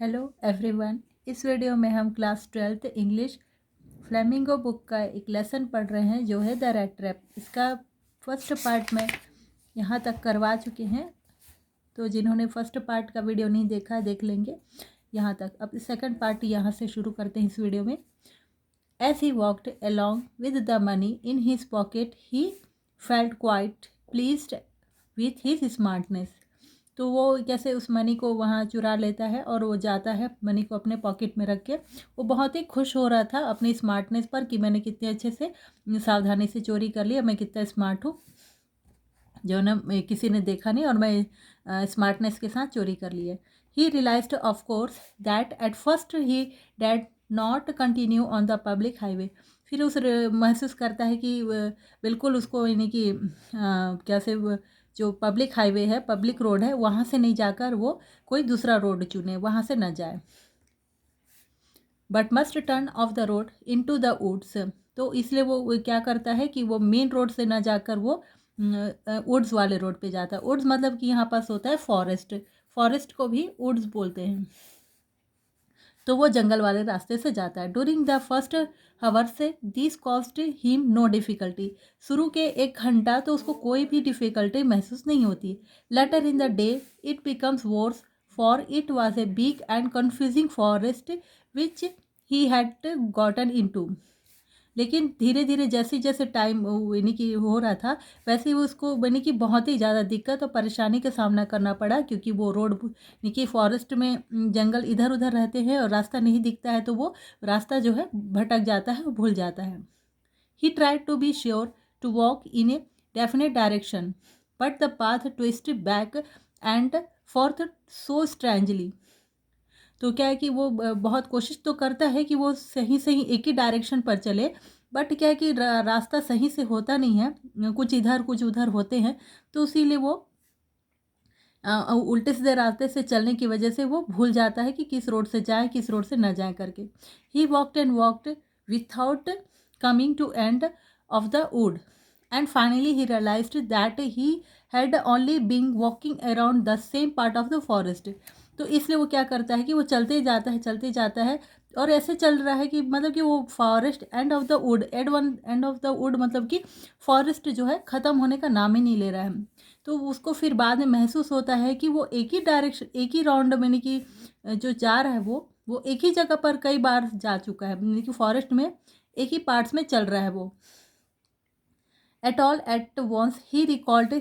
Hello everyone. इस video में हम class 12th English flamingo book का एक लेसन पढ़ रहे हैं जो है द रैट ट्रैप। इसका फर्स्ट पार्ट में यहाँ तक करवा चुके हैं, तो जिन्होंने फर्स्ट पार्ट का वीडियो नहीं देखा देख लेंगे यहाँ तक। अब सेकंड पार्ट यहाँ से शुरू करते हैं इस वीडियो में। As he walked along with the money in his pocket he felt quite pleased with his smartness. तो वो कैसे उस मनी को वहाँ चुरा लेता है और वो जाता है मनी को अपने पॉकेट में रख के। वो बहुत ही खुश हो रहा था अपनी स्मार्टनेस पर कि मैंने कितने अच्छे से सावधानी से चोरी कर लिया, मैं कितना स्मार्ट हूँ, जो ना किसी ने देखा नहीं और मैं स्मार्टनेस के साथ चोरी कर लिया। He realized of course that at first he had not continue on the public highway. फिर उस महसूस करता है कि बिल्कुल उसको यानी कि कैसे जो पब्लिक हाईवे है, पब्लिक रोड है, वहाँ से नहीं जाकर वो कोई दूसरा रोड चुने, वहाँ से न जाए। But must turn off the road in to the woods. तो इसलिए वो क्या करता है कि वो मेन रोड से न जाकर वो वुड्स वाले रोड पे जाता है। वुड्स मतलब कि यहाँ पास होता है फॉरेस्ट, फॉरेस्ट को भी वुड्स बोलते हैं। तो वो जंगल वाले रास्ते से जाता है। During the first hour so this cost him no difficulty. शुरू के 1 घंटा तो उसको कोई भी डिफ़िकल्टी महसूस नहीं होती। Later in the day it becomes worse for it was a big and confusing forest which he had gotten into. लेकिन धीरे धीरे जैसे जैसे टाइम यानी कि हो रहा था वैसे ही उसको यानी कि बहुत ही ज़्यादा दिक्कत और परेशानी का सामना करना पड़ा, क्योंकि वो रोड यानी कि फॉरेस्ट में जंगल इधर उधर रहते हैं और रास्ता नहीं दिखता है, तो वो रास्ता जो है भटक जाता है, भूल जाता है। He tried to be sure to walk in a definite direction but the path twist back and forth so strangely. तो क्या है कि वो बहुत कोशिश तो करता है कि वो सही सही एक ही डायरेक्शन पर चले, बट क्या है कि रास्ता सही से होता नहीं है, कुछ इधर कुछ उधर होते हैं, तो इसीलिए वो उल्टे सीधे रास्ते से चलने की वजह से वो भूल जाता है कि किस रोड से जाए किस रोड से न जाए करके। He walked and walked without coming to end of the wood and finally he realized that he had only been walking around the same part of the forest. तो इसलिए वो क्या करता है कि वो चलते जाता है और ऐसे चल रहा है कि मतलब कि वो forest and of the wood and of the would मतलब कि फॉरेस्ट जो है ख़त्म होने का नाम ही नहीं ले रहा है। तो उसको फिर बाद में महसूस होता है कि वो एक ही डायरेक्शन एक ही राउंड में कि जो जा रहा है वो एक ही जगह पर कई बार जा चुका है, यानी कि फॉरेस्ट में एक ही पार्ट्स में चल रहा है वो। At all at once he recalled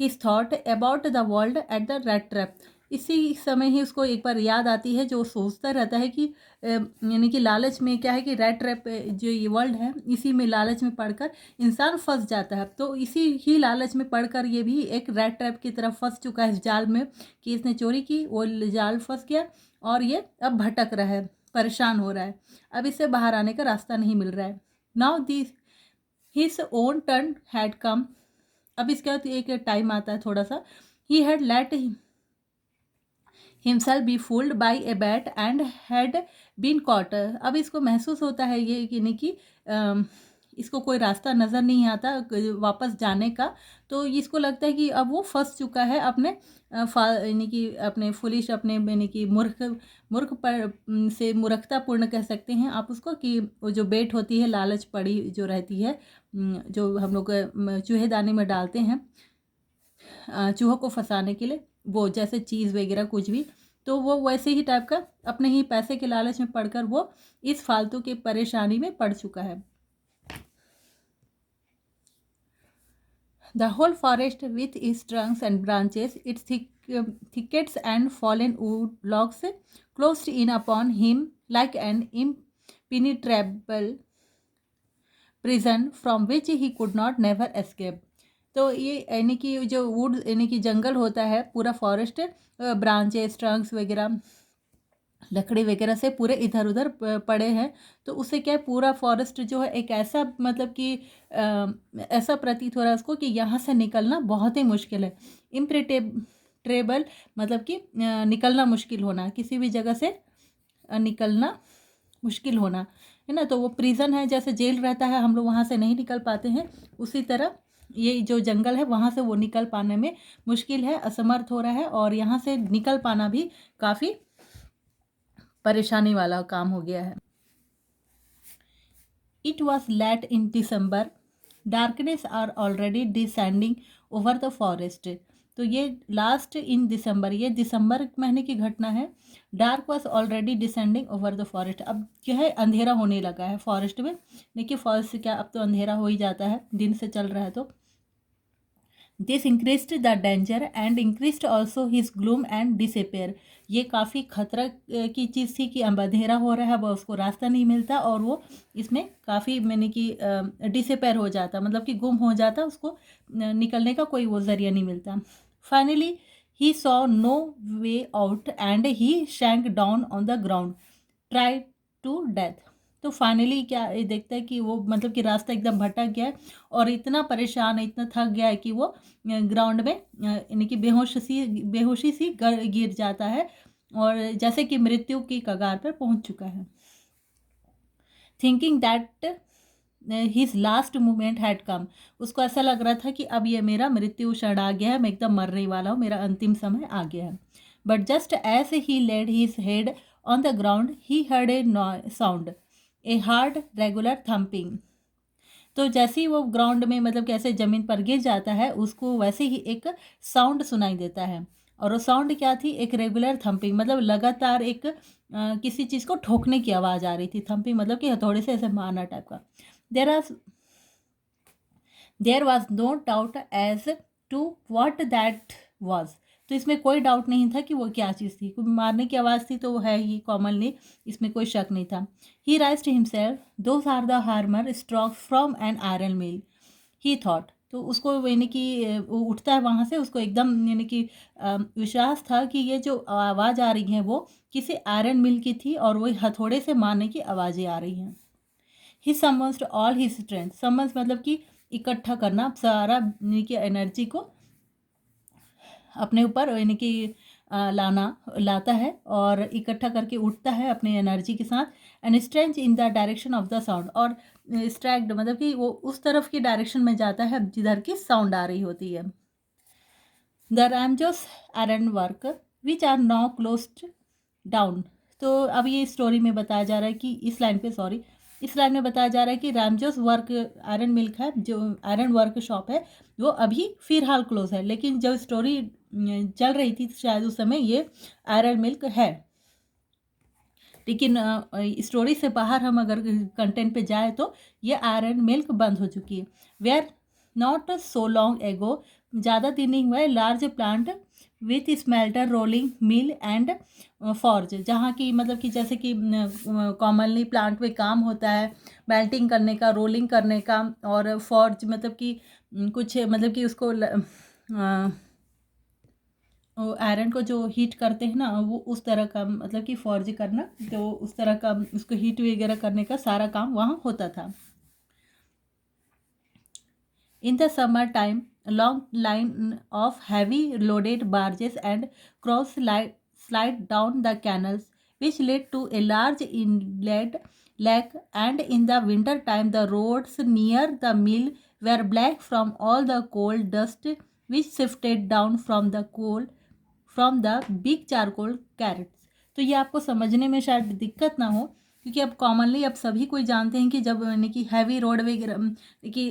his thought about the world at the rat trap. इसी समय ही उसको एक बार याद आती है, जो सोचता रहता है कि यानी कि लालच में क्या है कि रैट ट्रैप जो ये वर्ल्ड है इसी में लालच में पड़कर इंसान फंस जाता है। तो इसी ही लालच में पड़कर ये भी एक रैट ट्रैप की तरफ फंस चुका है, इस जाल में कि इसने चोरी की, वो जाल फंस गया और ये अब भटक रहा है, परेशान हो रहा है, अब इससे बाहर आने का रास्ता नहीं मिल रहा है। Now this his own turn had come. अब इसके बाद एक टाइम आता है थोड़ा सा। He had let himself be fooled by a bat and had been caught. अब इसको महसूस होता है ये कि नहीं कि इसको कोई रास्ता नज़र नहीं आता वापस जाने का, तो इसको लगता है कि अब वो फंस चुका है अपने यानी कि अपने फुलिश अपने यानी कि मूर्ख पर से मूर्खतापूर्ण कह सकते हैं आप उसको, कि वो जो बेट होती है लालच पड़ी जो रहती है, जो हम लोग चूहेदानी में डालते हैं चूहों को फंसाने के लिए, वो जैसे चीज़ वगैरह कुछ भी, तो वो वैसे ही टाइप का अपने ही पैसे के लालच में पड़कर वो इस फालतू की परेशानी में पड़ चुका है। The whole forest with its trunks and branches, its thickets and fallen wood logs closed in upon him like an impenetrable prison from which he could not never escape। तो ये यानी कि जो वुड यानी कि जंगल होता है पूरा फॉरेस्ट, ब्रांचेस ट्रंक्स वगैरह लकड़ी वगैरह से पूरे इधर उधर पड़े हैं, तो उससे क्या है पूरा फॉरेस्ट जो है एक ऐसा मतलब कि ऐसा प्रतीत हो रहा है उसको कि यहाँ से निकलना बहुत ही मुश्किल है। इम्प्रिटेबल मतलब कि निकलना मुश्किल होना, किसी भी जगह से निकलना मुश्किल होना है ना। तो वो प्रिजन है, जैसे जेल रहता है, हम लोग वहाँ से नहीं निकल पाते हैं, उसी तरह ये जो जंगल है वहाँ से वो निकल पाने में मुश्किल है, असमर्थ हो रहा है, और यहाँ से निकल पाना भी काफ़ी परेशानी वाला काम हो गया है। It was late in December. Darkness are already descending over the forest. तो ये लास्ट इन दिसंबर, ये दिसंबर महीने की घटना है। Dark was already descending over the forest, अब क्या है, अंधेरा होने लगा है फॉरेस्ट में। देखिए फॉरेस्ट से क्या, अब तो अंधेरा हो ही जाता है, दिन से चल रहा है तो। This increased the danger and increased also his gloom and disappear. ये काफ़ी खतरा की चीज़ थी कि अब अंधेरा हो रहा है, अब उसको रास्ता नहीं मिलता और वो इसमें काफ़ी मैंने कि डिसअपेयर हो जाता, मतलब कि गुम हो जाता, उसको निकलने का कोई वो ज़रिया नहीं मिलता। Finally he saw no way out and he sank down on the ground tired to death. तो फाइनली क्या ये देखता है कि वो मतलब कि रास्ता एकदम भटक गया है और इतना परेशान है, इतना थक गया है कि वो ग्राउंड में यानी कि बेहोशी सी गिर जाता है और जैसे कि मृत्यु की कगार पर पहुंच चुका है। Thinking that his last moment had come, उसको ऐसा लग रहा था कि अब ये मेरा मृत्यु क्षण आ गया है, मैं एकदम मरने वाला हूँ, मेरा अंतिम समय आ गया है। But just as he laid his head on the ground he heard a sound, a hard regular thumping. तो जैसे ही वो ग्राउंड में मतलब कैसे ज़मीन पर गिर जाता है, उसको वैसे ही एक साउंड सुनाई देता है। और वो साउंड क्या थी, एक रेगुलर थम्पिंग, मतलब लगातार एक किसी चीज़ को ठोकने की आवाज़ आ रही थी। थम्पिंग मतलब कि हथौड़े से ऐसे मारना टाइप का। There was no doubt as to what that was. तो इसमें कोई डाउट नहीं था कि वो क्या चीज़ थी, कोई मारने की आवाज़ थी तो वो है ही कॉमनली, इसमें कोई शक नहीं था। He raised himself, those are the hammer stroke from an iron mill, he thought. तो उसको यानी कि वो उठता है वहाँ से, उसको एकदम यानी कि विश्वास था कि ये जो आवाज़ आ रही है वो किसी आयरन मिल की थी और वो हथौड़े से मारने की आवाज़ें आ रही हैं। ही समन्स्ड ऑल हिज स्ट्रेंथ, समन्स मतलब कि इकट्ठा करना, सारा यानी कि एनर्जी को अपने ऊपर यानी कि लाता है और इकट्ठा करके उठता है अपनी एनर्जी के साथ। And stretch in the direction of the sound, और स्ट्रैक्ड मतलब कि वो उस तरफ की डायरेक्शन में जाता है जिधर की साउंड आ रही होती है। The Ramjos iron work which are now closed down. तो अब ये स्टोरी में बताया जा रहा है कि इस लाइन पे, सॉरी, इस लाइन में बताया जा रहा है कि रैमजोस वर्क आयरन मिल्क है, जो आयरन वर्क शॉप है, वो अभी फिलहाल क्लोज है, लेकिन जब स्टोरी चल रही थी शायद उस समय ये आयरन मिल्क है। लेकिन स्टोरी से बाहर हम अगर कंटेंट पे जाए तो ये आयरन मिल्क बंद हो चुकी है। Where not so long ago, ज़्यादा दिन नहीं हुआ है, large plant with smelter rolling mill and forge, जहाँ की मतलब कि जैसे कि कॉमनली प्लांट में काम होता है मेल्टिंग करने का, रोलिंग करने का, और फॉर्ज मतलब कि कुछ मतलब कि उसको आयरन को जो हीट करते हैं ना, वो उस तरह का मतलब कि फॉर्ज करना, तो उस तरह का उसको हीट वगैरह करने का सारा काम वहाँ होता था। In the summer time, a long line of heavy loaded barges and cross slide down the canals, which led to a large inlet lake. And in the winter time, the roads near the mill were black from all the coal dust which sifted down from the big charcoal carrots. तो ये आपको समझने में शायद दिक्कत ना हो, क्योंकि अब कॉमनली अब सभी कोई जानते हैं कि जब यानी कि हैवी रोड वगैरह कि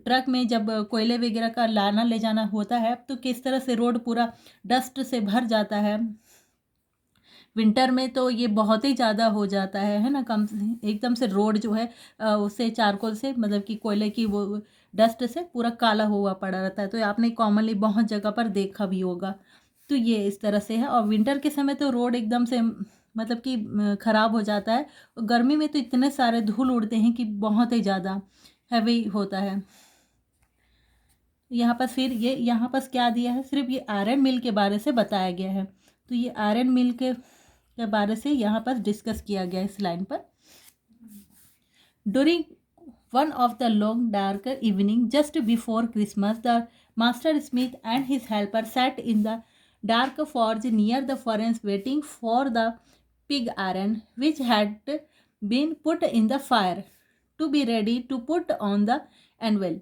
ट्रक में जब कोयले वगैरह का लाना ले जाना होता है तो किस तरह से रोड पूरा डस्ट से भर जाता है। विंटर में तो ये बहुत ही ज़्यादा हो जाता है ना, कम एकदम से रोड जो है उससे चारकोल से मतलब कि कोयले की वो डस्ट से पूरा काला हुआ पड़ा रहता है। तो आपने कॉमनली बहुत जगह पर देखा भी होगा। तो ये इस तरह से है, और विंटर के समय तो रोड एकदम से मतलब कि ख़राब हो जाता है। और गर्मी में तो इतने सारे धूल उड़ते हैं कि बहुत ही ज़्यादा हैवी होता है। यहाँ पर फिर ये यहाँ पर क्या दिया है, सिर्फ ये आयरन मिल के बारे से बताया गया है। तो ये आयरन मिल के बारे से यहाँ पर डिस्कस किया गया है इस लाइन पर। During one of the long dark evening just before Christmas, the master smith and his helper sat in the dark forge near the furnace waiting for the pig iron which had been put in the fire to be ready to put on the anvil.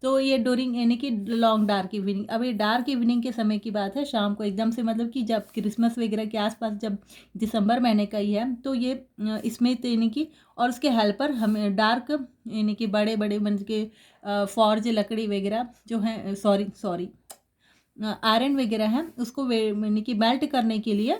तो ये during यानी कि long dark evening, अब ये dark evening के समय की बात है, शाम को एकदम से, मतलब कि जब क्रिसमस वगैरह के आसपास, जब दिसंबर महीने का ही है, तो ये इसमें तो यानी कि, और उसके हेल्पर हमें डार्क यानी कि बड़े बड़े मतलब के फॉर्ज लकड़ी वगैरह जो है, सॉरी सॉरी आयरन वगैरह है, उसको यानी कि मेल्ट करने के लिए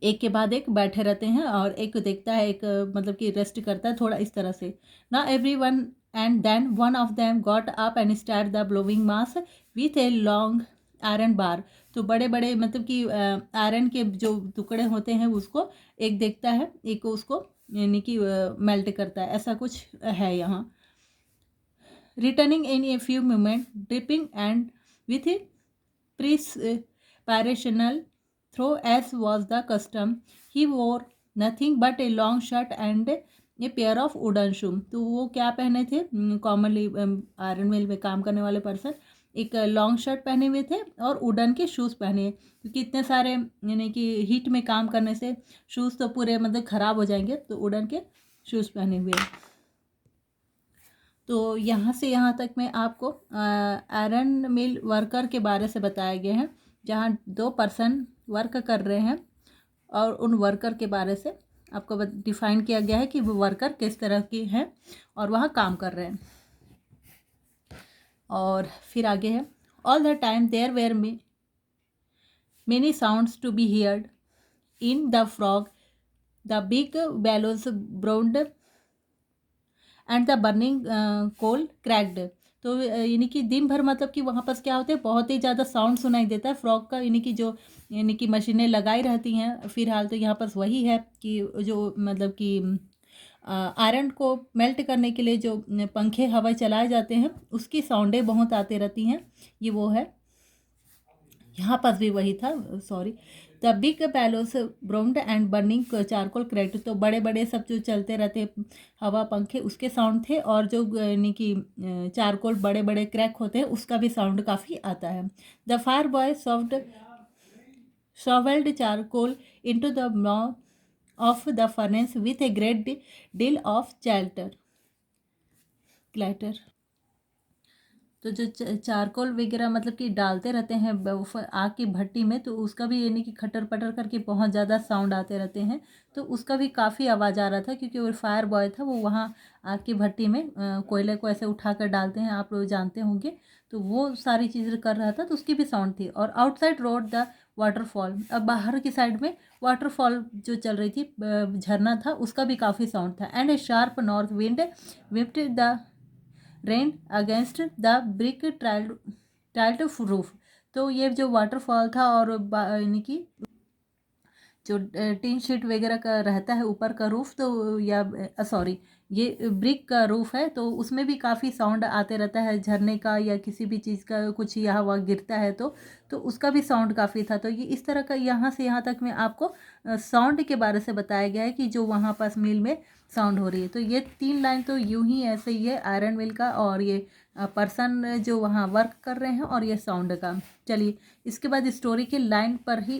एक के बाद एक बैठे रहते हैं, और एक देखता है, एक मतलब कि रेस्ट करता है थोड़ा इस तरह से ना, every one and then one of them got up and start the blowing mass with a long iron bar. तो बड़े बड़े मतलब कि आयरन के जो टुकड़े होते हैं उसको एक देखता है, एक उसको यानी कि मेल्ट करता है, ऐसा कुछ है यहाँ। Returning in a few moment dripping and with preparation through as was the custom. He wore nothing but a long shirt and a pair of wooden shoes. तो वो क्या पहने थे, कॉमनली आयरन मिल में काम करने वाले पर्सन एक लॉन्ग शर्ट पहने हुए थे और वुडन के शूज़ पहने, क्योंकि इतने सारे यानी कि हीट में काम करने से शूज़ तो पूरे मतलब ख़राब हो जाएंगे, तो वुडन के शूज़ पहने हुए। तो यहाँ से यहाँ तक मैं आपको आयरन मिल वर्कर के बारे से बताया गया है, जहाँ 2 पर्सन वर्क कर रहे हैं, और उन वर्कर के बारे से आपको डिफाइन किया गया है कि वो वर्कर किस तरह की हैं और वहाँ काम कर रहे हैं। और फिर आगे है, all the time there were many sounds to be heard in the frog, the big bellows browned and the burning coal cracked. तो यानी कि दिन भर मतलब कि वहाँ पर क्या होता है, बहुत ही ज़्यादा साउंड सुनाई देता है फ्रॉग का, यानी कि जो यानी कि मशीनें लगाई रहती हैं। फिलहाल तो यहाँ पर वही है कि जो मतलब कि आयरन को मेल्ट करने के लिए जो पंखे हवा चलाए जाते हैं उसकी साउंडें बहुत आती रहती हैं, ये वो है। यहाँ पर भी वही था, sorry, the big bellows browned and burning charcoal cracked. तो बड़े बड़े सब जो चलते रहते हवा पंखे उसके साउंड थे, और जो यानी कि चारकोल बड़े बड़े क्रैक होते हैं उसका भी साउंड काफ़ी आता है। The fire boy shoveled charcoal into the mouth of the furnace with a great deal of clatter। तो जो चारकोल वगैरह मतलब कि डालते रहते हैं आग की भट्टी में, तो उसका भी यानी कि खटर पटर करके बहुत ज़्यादा साउंड आते रहते हैं, तो उसका भी काफ़ी आवाज़ आ रहा था, क्योंकि वो फायर बॉय था, वो वहाँ आग की भट्टी में कोयले को ऐसे उठा कर डालते हैं, आप लोग जानते होंगे, तो वो सारी चीज़ें कर रहा था, तो उसकी भी साउंड थी। और आउटसाइड रोड द वाटरफॉल, अब बाहर की साइड में वाटरफॉल जो चल रही थी, झरना था, उसका भी काफ़ी साउंड था। And A sharp north wind whipped the rain against the brick tiled roof. तो ये जो वाटरफॉल था, और यानी कि जो टीन शीट वगैरह का रहता है ऊपर का रूफ, तो या सॉरी ये ब्रिक का रूफ है, तो उसमें भी काफ़ी साउंड आते रहता है झरने का, या किसी भी चीज़ का कुछ यहाँ वहाँ गिरता है तो उसका भी साउंड काफ़ी था। तो ये इस तरह का यहाँ से यहाँ तक में आपको साउंड के बारे से बताया गया है कि जो वहाँ पास मिल में साउंड हो रही है। तो ये 3 लाइन तो यूं ही ऐसे ही है आयरन मिल का, और ये पर्सन जो वहाँ वर्क कर रहे हैं, और ये साउंड का। चलिए इसके बाद स्टोरी के लाइन पर ही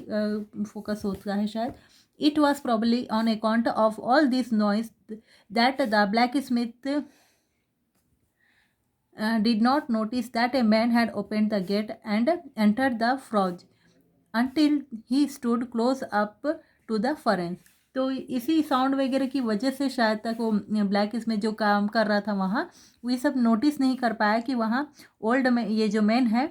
फोकस होता है शायद। It was probably on account of all this noise that the black Smith did not notice that a man had opened the gate and entered the forge until he stood close up to the furnace। तो इसी sound वगैरह की वजह से शायद तक वो black इसमें जो काम कर रहा था वहाँ, वो ये सब नोटिस नहीं कर पाया कि वहाँ ओल्ड में ये जो मैन है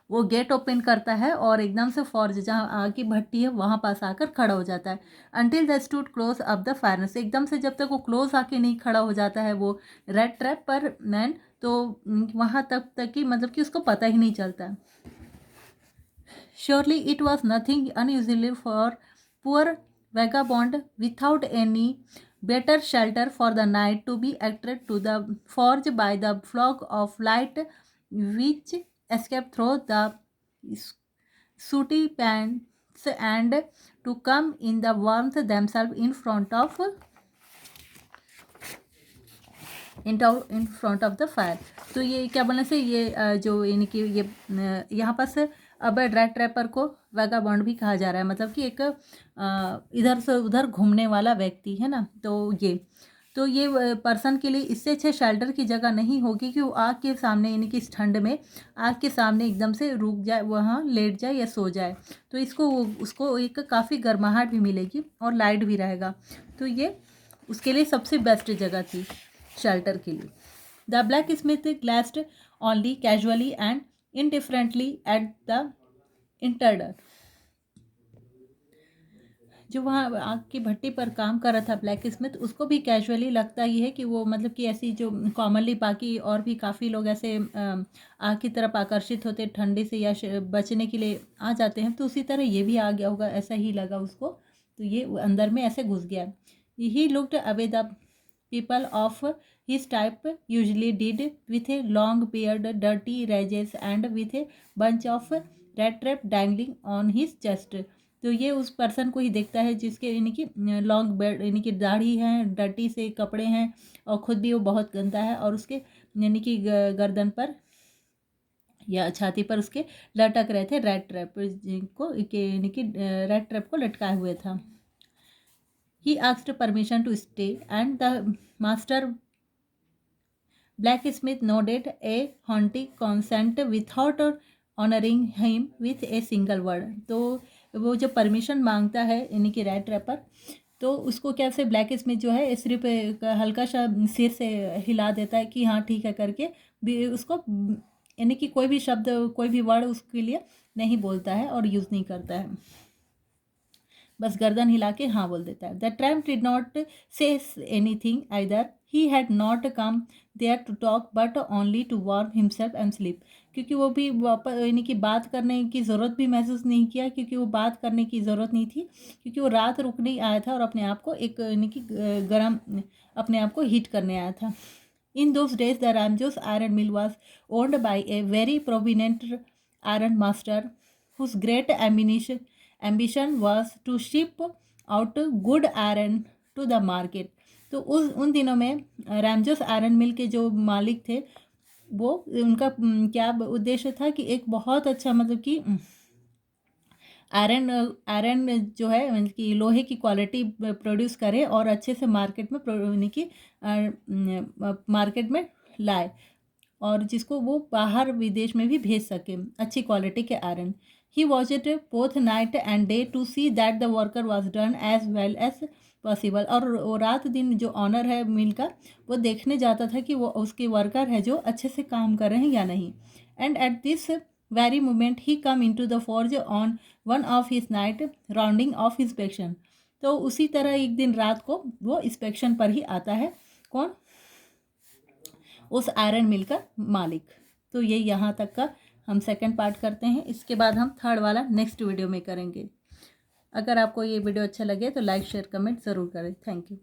वो गेट ओपन करता है, और एकदम से फॉर्ज जहाँ आग की भट्टी है वहाँ पास आकर खड़ा हो जाता है। Until the stood close up the furnace, एकदम से जब तक वो क्लोज आके नहीं खड़ा हो जाता है वो रेड ट्रैप पर मैन, तो वहाँ तक कि मतलब कि उसको पता ही नहीं चलता। Surely it was nothing unusually for poor vagabond without any better shelter for the night to be attracted to the forge by the flock of light which escaped through the sooty pants, and to come in the warmth themselves in front of the fire. तो ये क्या बोलने से ये जो यानी कि ये यहाँ पास अब रेड ट्रैपर को वैगाबॉन्ड भी कहा जा रहा है, मतलब कि एक इधर से उधर घूमने वाला व्यक्ति है ना। तो ये तो ये पर्सन के लिए इससे अच्छे शेल्टर की जगह नहीं होगी कि वो आग के सामने यानी कि इस ठंड में आग के सामने एकदम से रुक जाए, वहाँ लेट जाए या सो जाए। तो उसको एक काफ़ी गर्माहट भी मिलेगी और लाइट भी रहेगा। तो ये उसके लिए सबसे बेस्ट जगह थी शेल्टर के लिए। The blacksmith glanced only casually and indifferently at the intruder. जो वहाँ आग की भट्टी पर काम कर रहा था ब्लैक स्मिथ, उसको भी कैजुअली लगता ही है कि वो मतलब कि ऐसी जो कॉमनली बाकी और भी काफ़ी लोग ऐसे आग की तरफ आकर्षित होते ठंडी से या बचने के लिए आ जाते हैं, तो उसी तरह ये भी आ गया होगा, ऐसा ही लगा उसको। तो ये अंदर में ऐसे घुस गया। He looked away the people of his type usually did with a long beard, dirty raises and with a bunch of red trap dangling on his chest. तो ये उस पर्सन को ही देखता है जिसके यानी कि लॉन्ग बेड यानी कि दाढ़ी है, डर्टी से कपड़े हैं और ख़ुद भी वो बहुत गंदा है, और उसके यानी कि गर्दन पर या छाती पर उसके लटक रहे थे रेड ट्रैप को, यानी कि रेड ट्रैप को लटकाए हुए था। He asked permission to stay and the master Blacksmith nodded a hearty consent without honouring him with a single word. तो वो जब परमिशन मांगता है यानी कि रेड ट्रैपर, तो उसको क्या से ब्लैक स्मिथ जो है सिर्फ हल्का सा सिर से हिला देता है कि हाँ ठीक है करके, भी उसको यानी कि कोई भी शब्द कोई भी वर्ड उसके लिए नहीं बोलता है और यूज़ नहीं करता है, बस गर्दन हिला के हाँ बोल देता है। The tramp did not say anything either, he had not come there to talk but only to warm himself and sleep. क्योंकि वो भी वापस यानी कि बात करने की ज़रूरत भी महसूस नहीं किया, क्योंकि वो बात करने की ज़रूरत नहीं थी, क्योंकि वो रात रुकने ही आया था और अपने आप को एक यानी कि गर्म अपने आप को हीट करने आया था। In those days the Ramjos iron mill was owned by a very prominent iron master whose great ambition was to ship out good iron to the market। तो उन दिनों में रामजोस आयरन मिल के जो मालिक थे, वो उनका क्या उद्देश्य था कि एक बहुत अच्छा मतलब कि आयरन जो है मतलब कि लोहे की क्वालिटी प्रोड्यूस करे और अच्छे से मार्केट में यानी कि मार्केट में लाए, और जिसको वो बाहर विदेश में भी भेज सके अच्छी क्वालिटी के iron. He watched both night and day to see that the worker was done as well as possible. और वो रात दिन जो ऑनर है मिल का, वो देखने जाता था कि वो उसके वर्कर है जो अच्छे से काम कर रहे हैं या नहीं। And at this very moment he come in to the forge on one of his night rounding of inspection. तो उसी तरह एक दिन रात को वो इंस्पेक्शन पर ही आता है, कौन? उस आयरन मिल का मालिक। तो ये यहाँ तक का हम सेकंड पार्ट करते हैं, इसके बाद हम थर्ड वाला नेक्स्ट वीडियो में करेंगे। अगर आपको ये वीडियो अच्छा लगे तो लाइक शेयर कमेंट ज़रूर करें। Thank you.